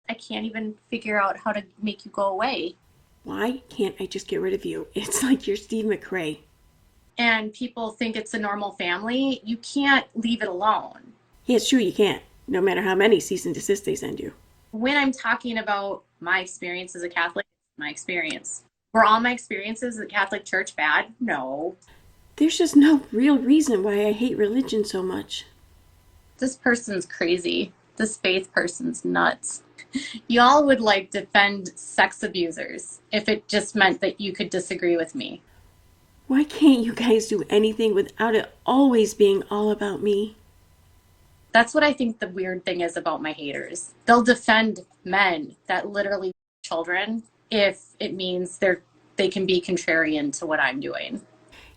I can't even figure out how to make you go away. Why can't I just get rid of you? It's like you're Steve McRae. And people think it's a normal family. You can't leave it alone. Yeah, it's true, you can't. No matter how many cease and desist they send you. When I'm talking about my experience as a Catholic, my experience. Were all my experiences at the Catholic Church bad? No. There's just no real reason why I hate religion so much. This person's crazy. This faith person's nuts. Y'all would like defend sex abusers if it just meant that you could disagree with me. Why can't you guys do anything without it always being all about me? That's what I think the weird thing is about my haters. They'll defend men that literally children if it means they can be contrarian to what I'm doing.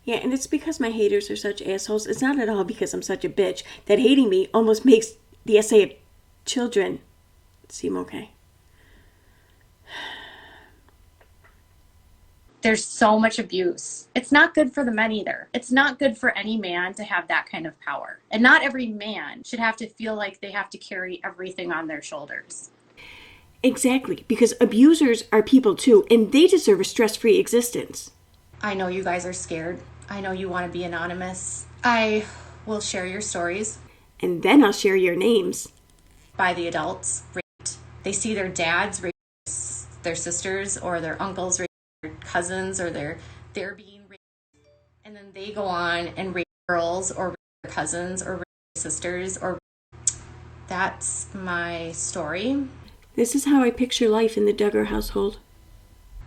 Yeah, and it's because my haters are such assholes. It's not at all because I'm such a bitch that hating me almost makes the essay of children seem okay. There's so much abuse. It's not good for the men either. It's not good for any man to have that kind of power. And not every man should have to feel like they have to carry everything on their shoulders. Exactly, because abusers are people too, and they deserve a stress-free existence. I know you guys are scared. I know you want to be anonymous. I will share your stories. And then I'll share your names. By the adults raped. They see their dads rape their sisters or their uncles rape their cousins, or they're being raped. And then they go on and rape girls or rape their cousins or rape their sisters. Or that's my story. This is how I picture life in the Duggar household.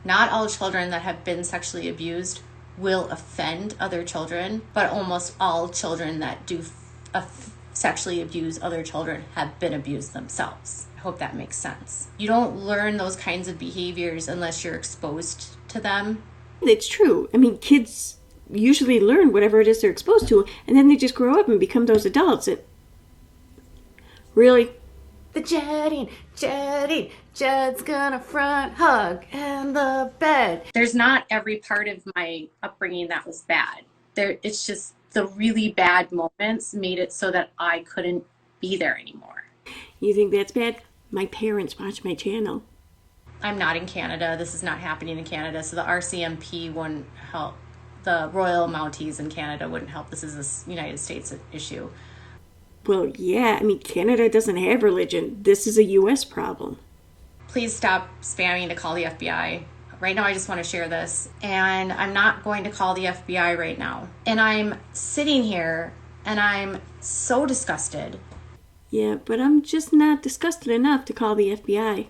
Not all children that have been sexually abused will offend other children, but almost all children that do sexually abuse other children have been abused themselves. I hope that makes sense. You don't learn those kinds of behaviors unless you're exposed to them. It's true. I mean, kids usually learn whatever it is they're exposed to, and then they just grow up and become those adults. Really? The Jedding, Jed's gonna front hug and the bed. There's not every part of my upbringing that was bad. It's just the really bad moments made it so that I couldn't be there anymore. You think that's bad? My parents watch my channel. I'm not in Canada. This is not happening in Canada, so the RCMP wouldn't help. The Royal Mounties in Canada wouldn't help. This is a United States issue. Well, yeah, I mean, Canada doesn't have religion. This is a U.S. problem. Please stop spamming to call the FBI. Right now, I just want to share this. And I'm not going to call the FBI right now. And I'm sitting here and I'm so disgusted. Yeah, but I'm just not disgusted enough to call the FBI.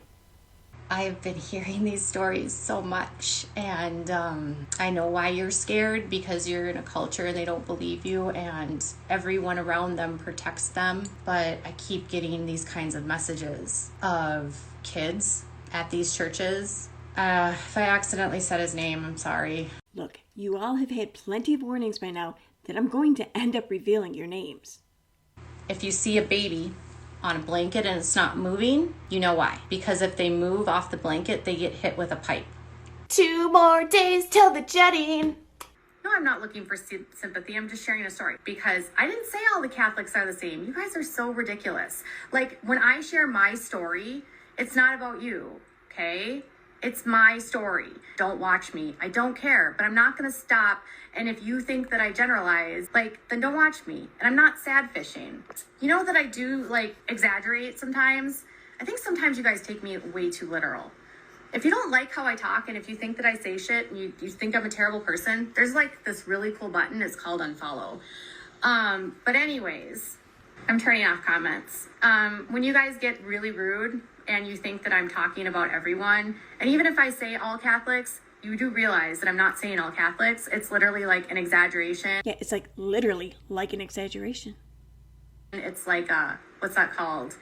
I've been hearing these stories so much, and I know why you're scared, because you're in a culture and they don't believe you, and everyone around them protects them. But I keep getting these kinds of messages of kids at these churches. If I accidentally said his name, I'm sorry. Look, you all have had plenty of warnings by now that I'm going to end up revealing your names. If you see a baby on a blanket and it's not moving, you know why. Because if they move off the blanket, they get hit with a pipe. 2 more days till the Jedding. No, I'm not looking for sympathy. I'm just sharing a story, because I didn't say all the Catholics are the same. You guys are so ridiculous. Like, when I share my story, it's not about you, okay? It's my story. Don't watch me. I don't care, but I'm not going to stop. And if you think that I generalize, then don't watch me. And I'm not sad fishing. You know that I do, exaggerate sometimes? I think sometimes you guys take me way too literal. If you don't like how I talk, and if you think that I say shit and you think I'm a terrible person, there's this really cool button. It's called unfollow. But anyways, I'm turning off comments. When you guys get really rude and you think that I'm talking about everyone, and even if I say all Catholics, you do realize that I'm not saying all Catholics. It's literally an exaggeration. Yeah, it's literally like an exaggeration. It's what's that called?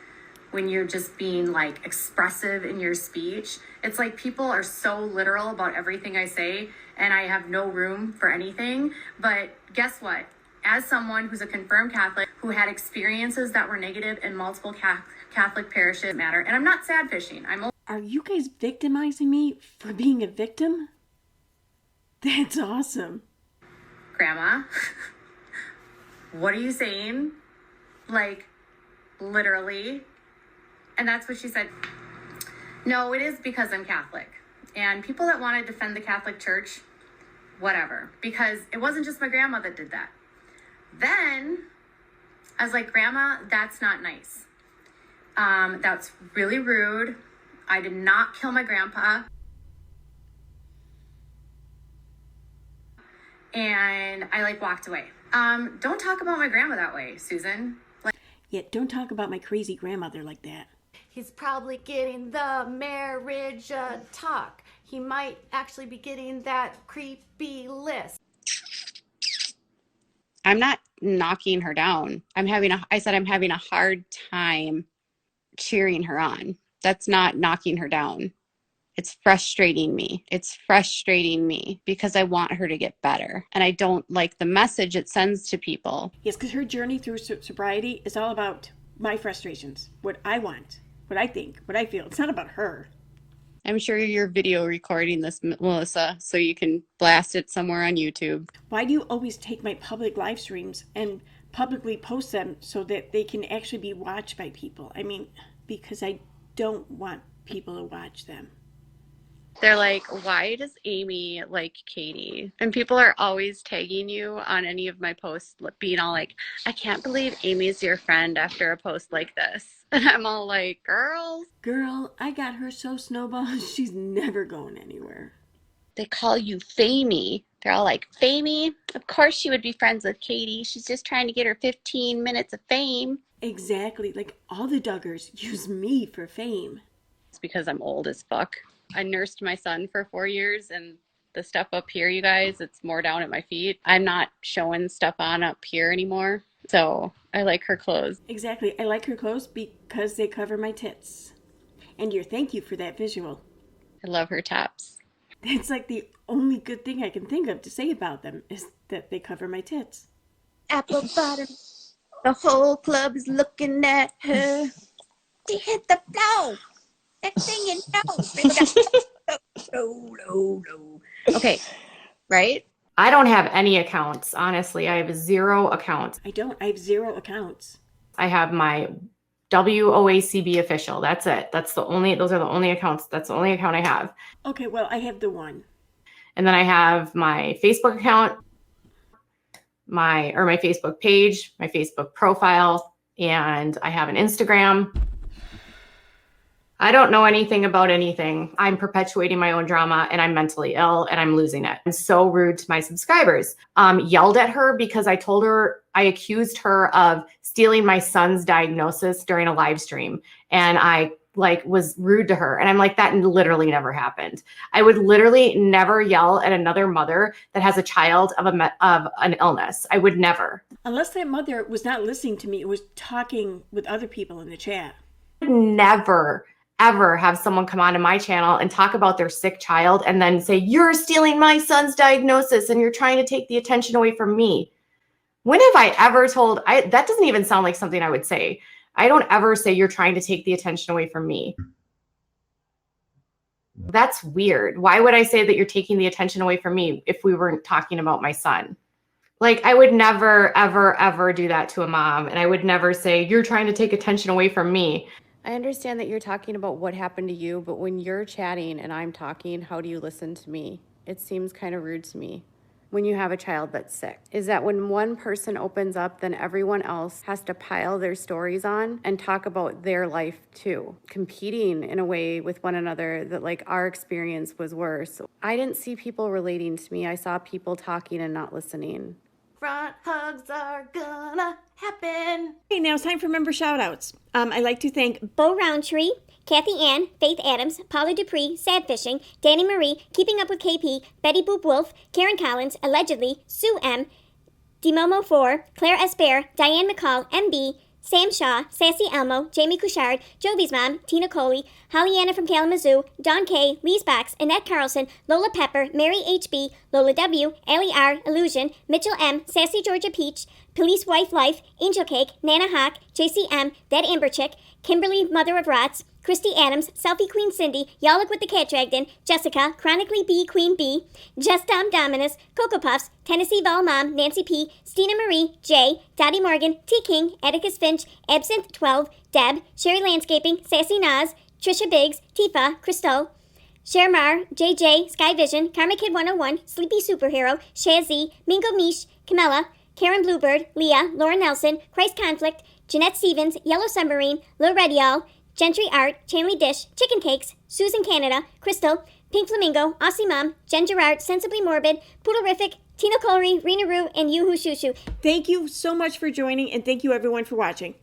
When you're just being expressive in your speech. It's people are so literal about everything I say, and I have no room for anything. But guess what? As someone who's a confirmed Catholic who had experiences that were negative in multiple Catholic parishes matter, and I'm not sad fishing. Are you guys victimizing me for being a victim? That's awesome. Grandma, what are you saying? Literally. And that's what she said. No, it is because I'm Catholic. And people that want to defend the Catholic Church, whatever. Because it wasn't just my grandma that did that. Then I was like, Grandma, that's not nice. That's really rude. I did not kill my grandpa. And I like walked away. Don't talk about my grandma that way, Susan. Yeah, don't talk about my crazy grandmother like that. He's probably getting the marriage talk. He might actually be getting that creepy list. I'm not knocking her down. I said I'm having a hard time cheering her on. That's not knocking her down. It's frustrating me. It's frustrating me because I want her to get better. And I don't like the message it sends to people. Yes, because her journey through sobriety is all about my frustrations, what I want, what I think, what I feel. It's not about her. I'm sure you're video recording this, Melissa, so you can blast it somewhere on YouTube. Why do you always take my public live streams and publicly post them so that they can actually be watched by people? I mean, because I don't want people to watch them. They're like, why does Amy like Katie? And people are always tagging you on any of my posts, being all like, I can't believe Amy's your friend after a post like this. And I'm all like, Girl, I got her so snowballed, she's never going anywhere. They call you Famey. They're all like, Famey? Of course she would be friends with Katie. She's just trying to get her 15 minutes of fame. Exactly. Like all the Duggars use me for fame. It's because I'm old as fuck. I nursed my son for 4 years, and the stuff up here, you guys, it's more down at my feet. I'm not showing stuff on up here anymore. So I like her clothes. Exactly. I like her clothes because they cover my tits. And thank you for that visual. I love her tops. That's like the only good thing I can think of to say about them is that they cover my tits. Apple bottom. The whole club is looking at her. She hit the floor. Next thing you know. No. Okay, right? I don't have any accounts, honestly. I have 0 accounts. I have 0 accounts. I have my WOACB official. That's it. Those are the only accounts. That's the only account I have. Okay, well, I have the one. And then I have my Facebook account, my Facebook page, my Facebook profile, and I have an Instagram. I don't know anything about anything. I'm perpetuating my own drama and I'm mentally ill and I'm losing it. I'm so rude to my subscribers. Yelled at her because I accused her of stealing my son's diagnosis during a live stream. And I was rude to her. And I'm like, that literally never happened. I would literally never yell at another mother that has a child of an illness. I would never. Unless that mother was not listening to me, it was talking with other people in the chat. Never ever have someone come onto my channel and talk about their sick child and then say, you're stealing my son's diagnosis and you're trying to take the attention away from me. When have I ever that doesn't even sound like something I would say. I don't ever say you're trying to take the attention away from me. That's weird. Why would I say that you're taking the attention away from me if we weren't talking about my son? I would never, ever, ever do that to a mom. And I would never say, you're trying to take attention away from me. I understand that you're talking about what happened to you, but when you're chatting and I'm talking, how do you listen to me? It seems kind of rude to me. When you have a child that's sick, is that when one person opens up, then everyone else has to pile their stories on and talk about their life too, competing in a way with one another that our experience was worse. I didn't see people relating to me. I saw people talking and not listening. Front hugs are gonna happen. Okay, now it's time for member shout-outs. I'd like to thank Bo Roundtree, Kathy Ann, Faith Adams, Paula Dupree, Sad Fishing, Danny Marie, Keeping Up with KP, Betty Boop Wolf, Karen Collins, Allegedly, Sue M, DeMomo 4, Claire Esper, Diane McCall, MB, Sam Shaw, Sassy Elmo, Jamie Couchard, Jovi's Mom, Tina Coley, Hollyanna from Kalamazoo, Dawn K, Lee's Box, Annette Carlson, Lola Pepper, Mary HB, Lola W, Allie R, Illusion, Mitchell M, Sassy Georgia Peach, Police Wife Life, Angel Cake, Nana Hawk, JCM, Dead Amber Chick, Kimberly Mother of Rots, Christy Adams, Selfie Queen Cindy, Y'all Look What the Cat Dragged In, Jessica, Chronically B Queen B, Just Dom Dominus, Cocoa Puffs, Tennessee Vol Mom, Nancy P, Stina Marie, Jay, Dottie Morgan, T King, Atticus Finch, Absinthe 12, Deb, Sherry Landscaping, Sassy Nas, Trisha Biggs, Tifa, Crystal, Shermar, JJ, Sky Vision, Karma Kid 101, Sleepy Superhero, Shazzy, Mingo Mish, Camilla, Karen Bluebird, Leah, Laura Nelson, Christ Conflict, Jeanette Stevens, Yellow Submarine, Lil Redial, Gentry Art, Chanley Dish, Chicken Cakes, Susan Canada, Crystal, Pink Flamingo, Aussie Mom, Jen Gerard, Sensibly Morbid, Poodlerific, Tina Colry, Rena Roo, and Yoo-Hoo Shoo Shoo. Thank you so much for joining, and thank you everyone for watching.